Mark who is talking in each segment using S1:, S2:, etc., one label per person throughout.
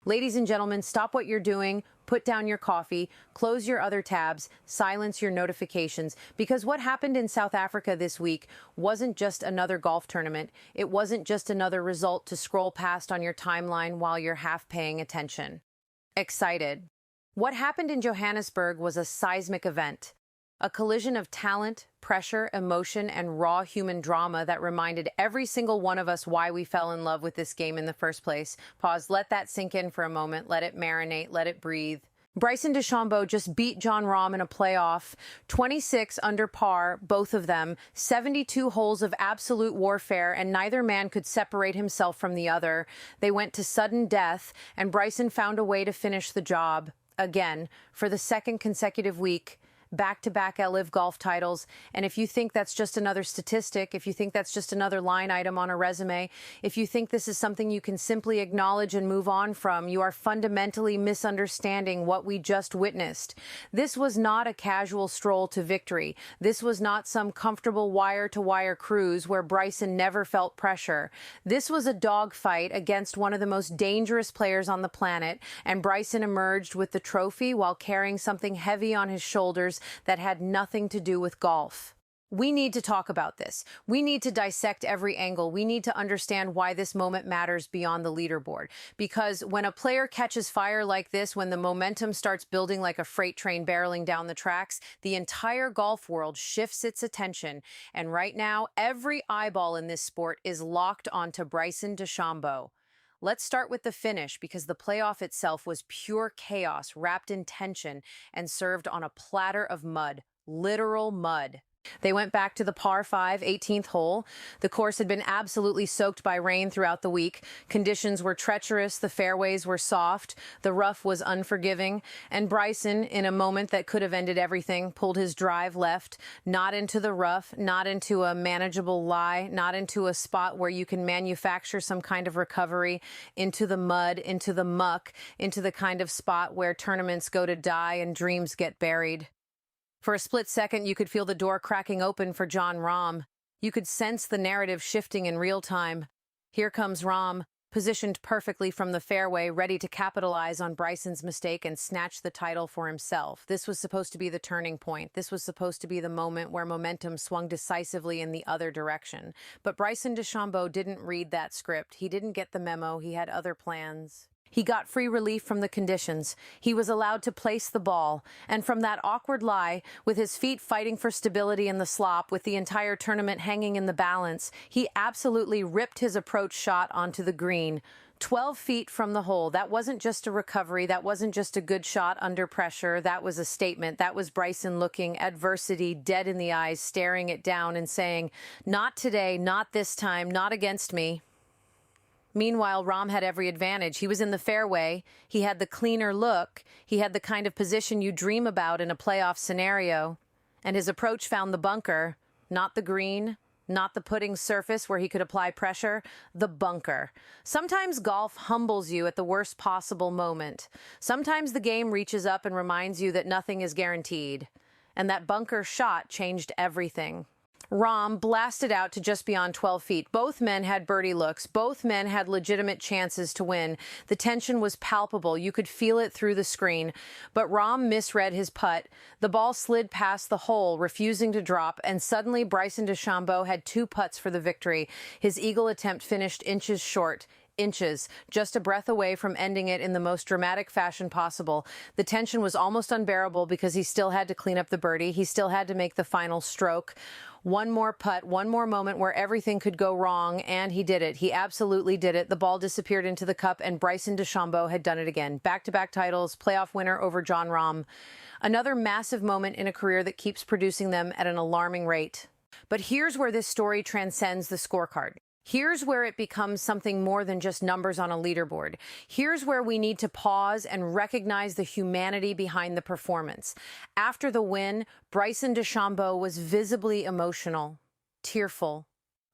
S1: Ladies and gentlemen, stop what you're doing, put down your coffee, close your other tabs, silence your notifications, because what happened in South Africa this week wasn't just another golf tournament. It wasn't just another result to scroll past on your timeline while you're half paying attention. Excited. What happened in Johannesburg was a seismic event. A collision of talent, pressure, emotion, and raw human drama that reminded every single one of us why we fell in love with this game in the first place. Pause, let that sink in for a moment, let it marinate, let it breathe. Bryson DeChambeau just beat Jon Rahm in a playoff, 26 under par, both of them, 72 holes of absolute warfare, and neither man could separate himself from the other. They went to sudden death, and Bryson found a way to finish the job. Again, for the second consecutive week, back-to-back LIV golf titles. And if you think that's just another statistic, if you think that's just another line item on a resume, if you think this is something you can simply acknowledge and move on from, you are fundamentally misunderstanding what we just witnessed. This was not a casual stroll to victory. This was not some comfortable wire-to-wire cruise where Bryson never felt pressure. This was a dogfight against one of the most dangerous players on the planet, and Bryson emerged with the trophy while carrying something heavy on his shoulders that had nothing to do with golf. We need to talk about this. We need to dissect every angle. We need to understand why this moment matters beyond the leaderboard. Because when a player catches fire like this, when the momentum starts building like a freight train barreling down the tracks, the entire golf world shifts its attention. And right now, every eyeball in this sport is locked onto Bryson DeChambeau. Let's start with the finish, because the playoff itself was pure chaos wrapped in tension and served on a platter of mud, literal mud. They went back to the par 5 18th hole. The course had been absolutely soaked by rain throughout the week. Conditions were treacherous, the fairways were soft, the rough was unforgiving, and Bryson, in a moment that could have ended everything, pulled his drive left, not into the rough, not into a manageable lie, not into a spot where you can manufacture some kind of recovery, into the mud, into the muck, into the kind of spot where tournaments go to die and dreams get buried. For a split second, you could feel the door cracking open for Jon Rahm. You could sense the narrative shifting in real time. Here comes Rahm, positioned perfectly from the fairway, ready to capitalize on Bryson's mistake and snatch the title for himself. This was supposed to be the turning point. This was supposed to be the moment where momentum swung decisively in the other direction. But Bryson DeChambeau didn't read that script. He didn't get the memo. He had other plans. He got free relief from the conditions. He was allowed to place the ball. And from that awkward lie, with his feet fighting for stability in the slop, with the entire tournament hanging in the balance, he absolutely ripped his approach shot onto the green. 12 feet from the hole. That wasn't just a recovery. That wasn't just a good shot under pressure. That was a statement. That was Bryson looking adversity dead in the eyes, staring it down and saying, "Not today, not this time, not against me." Meanwhile, Rahm had every advantage. He was in the fairway. He had the cleaner look. He had the kind of position you dream about in a playoff scenario. And his approach found the bunker, not the green, not the putting surface where he could apply pressure, the bunker. Sometimes golf humbles you at the worst possible moment. Sometimes the game reaches up and reminds you that nothing is guaranteed. And that bunker shot changed everything. Rahm blasted out to just beyond 12 feet. Both men had birdie looks. Both men had legitimate chances to win. The tension was palpable. You could feel it through the screen. But Rahm misread his putt. The ball slid past the hole, refusing to drop, and suddenly Bryson DeChambeau had 2 putts for the victory. His eagle attempt finished inches short. Inches, just a breath away from ending it in the most dramatic fashion possible. The tension was almost unbearable because he still had to clean up the birdie. He still had to make the final stroke. One more putt, one more moment where everything could go wrong, and he did it. He absolutely did it. The ball disappeared into the cup, and Bryson DeChambeau had done it again. Back-to-back titles, playoff winner over Jon Rahm. Another massive moment in a career that keeps producing them at an alarming rate. But here's where this story transcends the scorecard. Here's where it becomes something more than just numbers on a leaderboard. Here's where we need to pause and recognize the humanity behind the performance. After the win, Bryson DeChambeau was visibly emotional, tearful,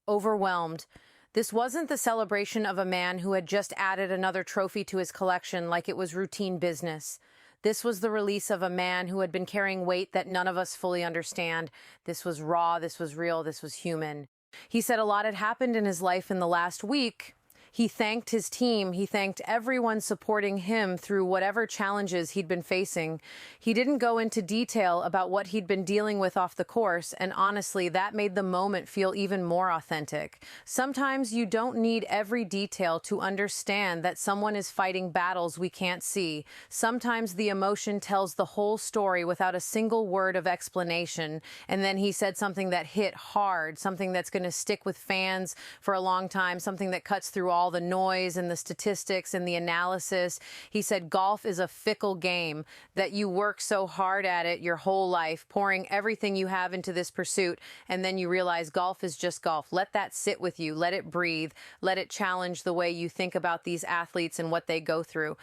S1: overwhelmed. This wasn't the celebration of a man who had just added another trophy to his collection like it was routine business. This was the release of a man who had been carrying weight that none of us fully understand. This was raw, this was real, this was human. He said a lot had happened in his life in the last week. He thanked his team. He thanked everyone supporting him through whatever challenges he'd been facing. He didn't go into detail about what he'd been dealing with off the course, and honestly, that made the moment feel even more authentic. Sometimes you don't need every detail to understand that someone is fighting battles we can't see. Sometimes the emotion tells the whole story without a single word of explanation. And then he said something that hit hard, something that's going to stick with fans for a long time, something that cuts through all the noise and the statistics and the analysis. He said golf is a fickle game, that you work so hard at it your whole life, pouring everything you have into this pursuit, and then you realize golf is just golf. Let that sit with you. Let it breathe. Let it challenge the way you think about these athletes and what they go through.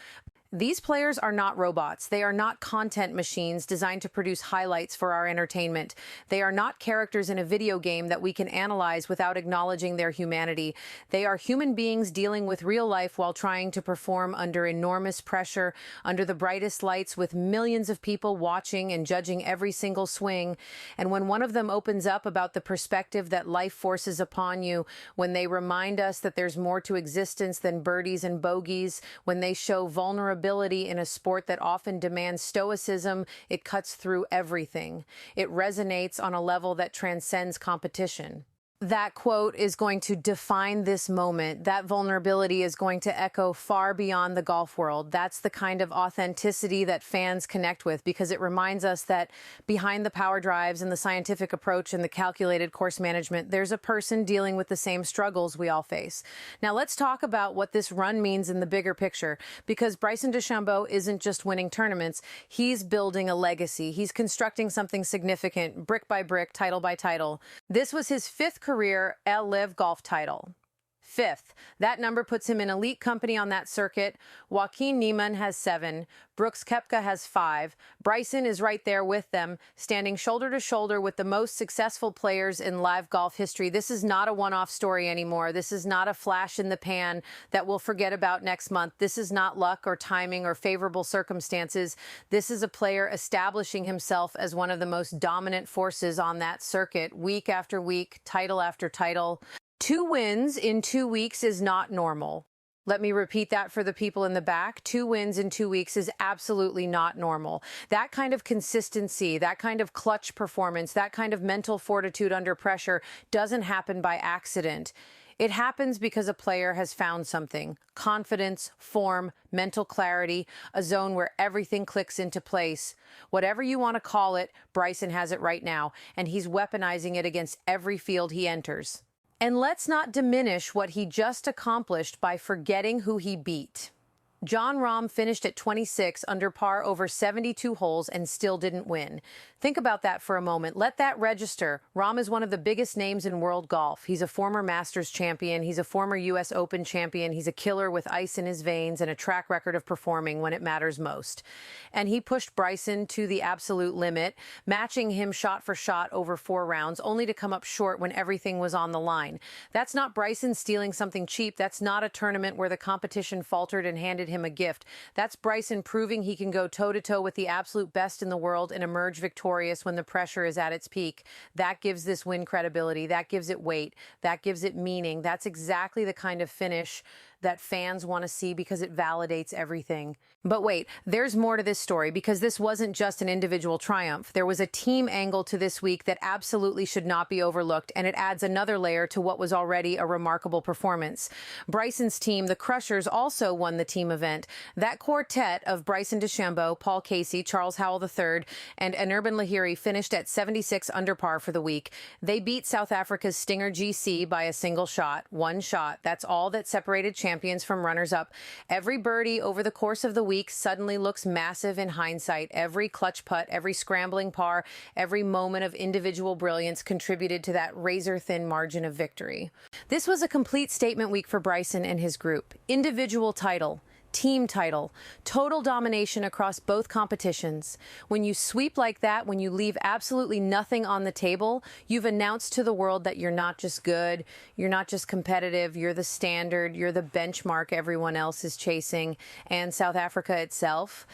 S1: These players are not robots. They are not content machines designed to produce highlights for our entertainment. They are not characters in a video game that we can analyze without acknowledging their humanity. They are human beings dealing with real life while trying to perform under enormous pressure, under the brightest lights, with millions of people watching and judging every single swing. And when one of them opens up about the perspective that life forces upon you, when they remind us that there's more to existence than birdies and bogeys, when they show vulnerability in a sport that often demands stoicism, it cuts through everything. It resonates on a level that transcends competition. That quote is going to define this moment. That vulnerability is going to echo far beyond the golf world. That's the kind of authenticity that fans connect with, because it reminds us that behind the power drives and the scientific approach and the calculated course management, there's a person dealing with the same struggles we all face. Now let's talk about what this run means in the bigger picture, because Bryson DeChambeau isn't just winning tournaments. He's building a legacy. He's constructing something significant, brick by brick, title by title. This was his fifth career LIV golf title. Fifth. That number puts him in elite company on that circuit. Joaquin Niemann has 7. Brooks Koepka has 5. Bryson is right there with them, standing shoulder to shoulder with the most successful players in live golf history. This is not a one-off story anymore. This is not a flash in the pan that we'll forget about next month. This is not luck or timing or favorable circumstances. This is a player establishing himself as one of the most dominant forces on that circuit, week after week, title after title. 2 wins in 2 weeks is not normal. Let me repeat that for the people in the back. 2 wins in 2 weeks is absolutely not normal. That kind of consistency, that kind of clutch performance, that kind of mental fortitude under pressure doesn't happen by accident. It happens because a player has found something: confidence, form, mental clarity, a zone where everything clicks into place. Whatever you want to call it, Bryson has it right now, and he's weaponizing it against every field he enters. And let's not diminish what he just accomplished by forgetting who he beat. Jon Rahm finished at 26 under par over 72 holes and still didn't win. Think about that for a moment. Let that register. Rahm is one of the biggest names in world golf. He's a former Masters champion. He's a former U.S. Open champion. He's a killer with ice in his veins and a track record of performing when it matters most. And he pushed Bryson to the absolute limit, matching him shot for shot over 4 rounds, only to come up short when everything was on the line. That's not Bryson stealing something cheap. That's not a tournament where the competition faltered and handed him a gift. That's Bryson proving he can go toe-to-toe with the absolute best in the world and emerge victorious when the pressure is at its peak. That gives this win credibility. That gives it weight. That gives it meaning. That's exactly the kind of finish that fans want to see, because it validates everything. But wait, there's more to this story, because this wasn't just an individual triumph. There was a team angle to this week that absolutely should not be overlooked, and it adds another layer to what was already a remarkable performance. Bryson's team, the Crushers, also won the team event. That quartet of Bryson DeChambeau, Paul Casey, Charles Howell III, and Anirban Lahiri finished at 76 under par for the week. They beat South Africa's Stinger GC by a single shot, 1 shot. That's all that separated champions from runners-up. Every birdie over the course of the week suddenly looks massive in hindsight. Every clutch putt, every scrambling par, every moment of individual brilliance contributed to that razor-thin margin of victory. This was a complete statement week for Bryson and his group. Individual title, team title, total domination across both competitions. When you sweep like that, when you leave absolutely nothing on the table, you've announced to the world that you're not just good, you're not just competitive, you're the standard, you're the benchmark everyone else is chasing, and South Africa itself.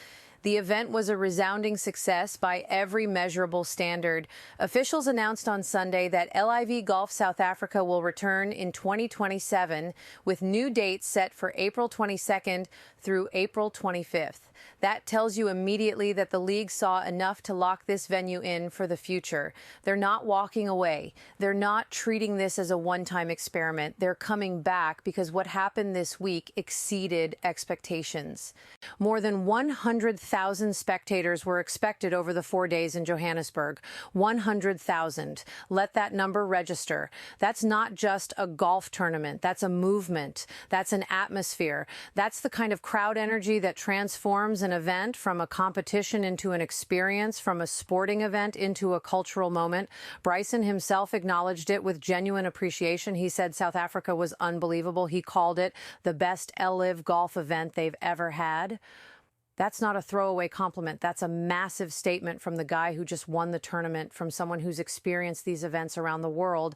S1: The event was a resounding success by every measurable standard. Officials announced on Sunday that LIV Golf South Africa will return in 2027, with new dates set for April 22nd through April 25th. That tells you immediately that the league saw enough to lock this venue in for the future. They're not walking away. They're not treating this as a one-time experiment. They're coming back because what happened this week exceeded expectations. More than 100,000 spectators were expected over the 4 days in Johannesburg. 100,000. Let that number register. That's not just a golf tournament. That's a movement. That's an atmosphere. That's the kind of crowd energy that transforms an event from a competition into an experience, from a sporting event into a cultural moment. Bryson himself acknowledged it with genuine appreciation. He said South Africa was unbelievable. He called it the best LIV golf event they've ever had. That's not a throwaway compliment. That's a massive statement from the guy who just won the tournament, from someone who's experienced these events around the world.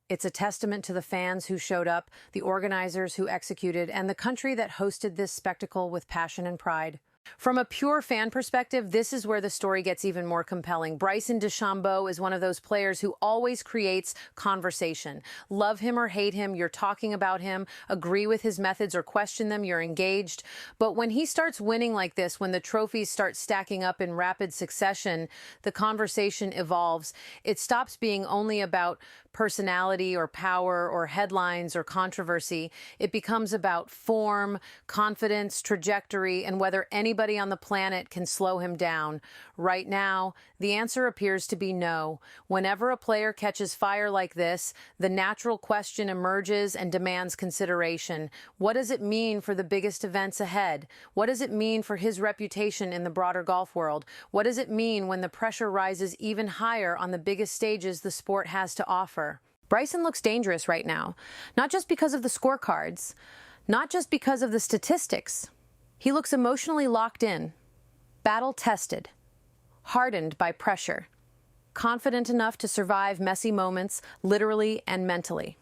S1: It's a testament to the fans who showed up, the organizers who executed, and the country that hosted this spectacle with passion and pride. From a pure fan perspective, this is where the story gets even more compelling. Bryson DeChambeau is one of those players who always creates conversation. Love him or hate him, you're talking about him, agree with his methods or question them, you're engaged. But when he starts winning like this, when the trophies start stacking up in rapid succession, the conversation evolves. It stops being only about personality or power or headlines or controversy. It becomes about form, confidence, trajectory, and whether anybody on the planet can slow him down. Right now, the answer appears to be no. Whenever a player catches fire like this, the natural question emerges and demands consideration. What does it mean for the biggest events ahead? What does it mean for his reputation in the broader golf world? What does it mean when the pressure rises even higher on the biggest stages the sport has to offer? Bryson looks dangerous right now, not just because of the scorecards, not just because of the statistics. He looks emotionally locked in, battle-tested, hardened by pressure, confident enough to survive messy moments, literally and mentally.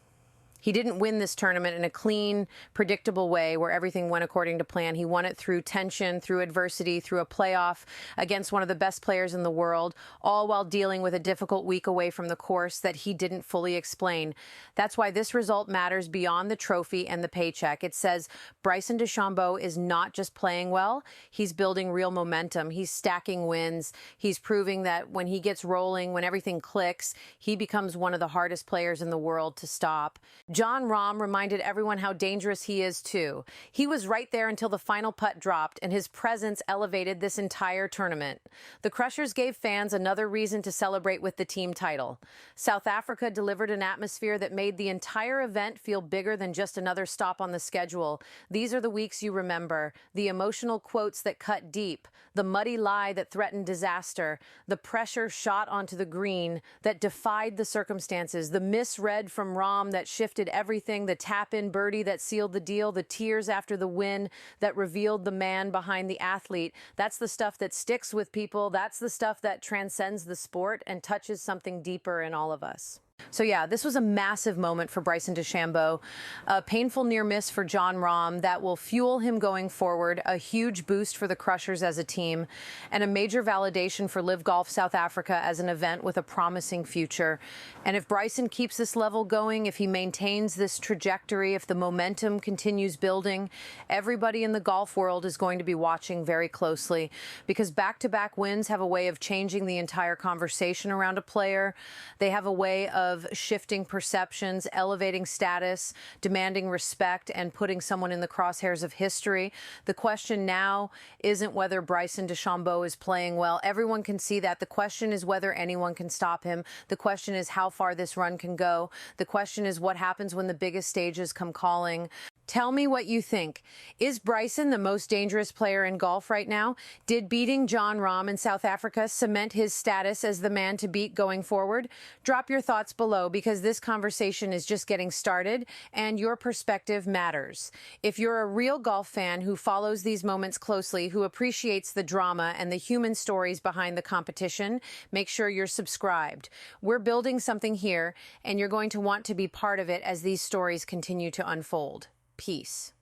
S1: He didn't win this tournament in a clean, predictable way where everything went according to plan. He won it through tension, through adversity, through a playoff against one of the best players in the world, all while dealing with a difficult week away from the course that he didn't fully explain. That's why this result matters beyond the trophy and the paycheck. It says Bryson DeChambeau is not just playing well, he's building real momentum. He's stacking wins. He's proving that when he gets rolling, when everything clicks, he becomes one of the hardest players in the world to stop. Jon Rahm reminded everyone how dangerous he is, too. He was right there until the final putt dropped, and his presence elevated this entire tournament. The Crushers gave fans another reason to celebrate with the team title. South Africa delivered an atmosphere that made the entire event feel bigger than just another stop on the schedule. These are the weeks you remember, the emotional quotes that cut deep, the muddy lie that threatened disaster, the pressure shot onto the green that defied the circumstances, the misread from Rahm that shifted everything, the tap-in birdie that sealed the deal, the tears after the win that revealed the man behind the athlete. That's the stuff that sticks with people. That's the stuff that transcends the sport and touches something deeper in all of us. So yeah, this was a massive moment for Bryson DeChambeau, a painful near miss for Jon Rahm that will fuel him going forward, a huge boost for the Crushers as a team, and a major validation for LIV Golf South Africa as an event with a promising future. And if Bryson keeps this level going, if he maintains this trajectory, if the momentum continues building, everybody in the golf world is going to be watching very closely, because back-to-back wins have a way of changing the entire conversation around a player. They have a way of shifting perceptions, elevating status, demanding respect, and putting someone in the crosshairs of history. The question now isn't whether Bryson DeChambeau is playing well. Everyone can see that. The question is whether anyone can stop him. The question is how far this run can go. The question is what happens when the biggest stages come calling. Tell me what you think. Is Bryson the most dangerous player in golf right now? Did beating Jon Rahm in South Africa cement his status as the man to beat going forward? Drop your thoughts below, because this conversation is just getting started and your perspective matters. If you're a real golf fan who follows these moments closely, who appreciates the drama and the human stories behind the competition, make sure you're subscribed. We're building something here, and you're going to want to be part of it as these stories continue to unfold. Peace.